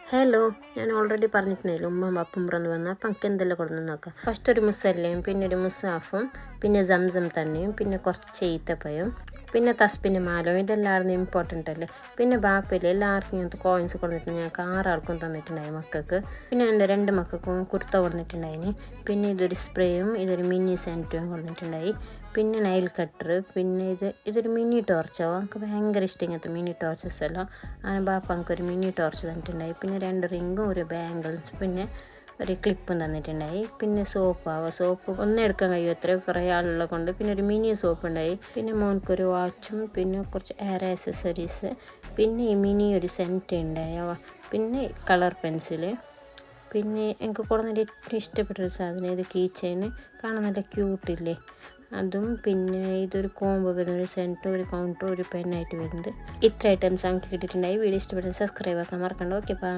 Hello, ഞാൻ already പറഞ്ഞിട്ടുണ്ടായില്ല ഉമ്മ അപ്പം വന്നാൽ അപ്പം എനിക്ക് എന്തെല്ലാം കൊടുന്ന് നോക്കാം. ഫസ്റ്റ് ഒരു മുസല്ലയും പിന്നെ ഒരു മുസാഫും പിന്നെ സംസം തന്നെയും പിന്നെ കുറച്ച് ഈത്തപ്പഴം പിന്നെ തസ്ബിൻ്റെ മാലയും ഇതെല്ലാവരും ഇമ്പോർട്ടൻ്റ് അല്ലേ. പിന്നെ ബാപ്പയില്ല എല്ലാവർക്കും ഇങ്ങനത്തെ കോയിൻസ് കൊടുത്തിട്ട് ഞങ്ങൾക്ക് 6 ആൾക്കും തന്നിട്ടുണ്ടായി മക്കൾക്ക്. പിന്നെ എൻ്റെ 2 മക്കൾക്കും കുർത്ത കൊടുത്തിട്ടുണ്ടായിന്. പിന്നെ ഇതൊരു സ്പ്രേയും ഇതൊരു മിനി സാനിറ്ററും കൊടുത്തിട്ടുണ്ടായി. പിന്നെ നൈൽ കട്ടർ പിന്നെ ഇതൊരു മിനി ടോർച്ചോ എനിക്ക് ഭയങ്കര ഇഷ്ടം ഇങ്ങനത്തെ മിനി ടോർച്ചസ് എല്ലാം. അങ്ങനെ ബാപ്പ എനിക്കൊരു മിനി ടോർച്ച് തന്നിട്ടുണ്ടായി. പിന്നെ 2 റിങ്ങും ഒരു ബാംഗിൾസ് പിന്നെ ഒരു ക്ലിപ്പും തന്നിട്ടുണ്ടായി. പിന്നെ സോപ്പ് ഒന്നും എടുക്കാൻ കഴിയും എത്ര കുറേ ആളുള്ള കൊണ്ട്. പിന്നെ ഒരു മിനി സോപ്പ് ഉണ്ടായി. പിന്നെ മോൻക്കൊരു വാച്ചും പിന്നെ കുറച്ച് ഹെയർ ആക്സസറീസ് പിന്നെ ഈ മിനി ഒരു സെൻറ്റ് ഉണ്ടായി. പിന്നെ കളർ പെൻസില് പിന്നെ എനിക്ക് കൊടുത്തിട്ട് ഏറ്റവും ഇഷ്ടപ്പെട്ടൊരു സാധനം ഇത് കീ ചെയിൻ കാണാൻ നല്ല ക്യൂട്ടില്ലേ അതും. പിന്നെ ഇതൊരു കോംബോ വരുന്ന ഒരു സെൻറ്റും ഒരു കൗണ്ടറും ഒരു പെന്നായിട്ട് വരുന്നുണ്ട്. ഇത്ര ഐറ്റംസ് എനിക്ക് കിട്ടിയിട്ടുണ്ടായി. വീഡിയോ ഇഷ്ടപ്പെട്ടെങ്കിൽ സബ്സ്ക്രൈബ് ആക്കാൻ മറക്കണ്ട. Okay bye.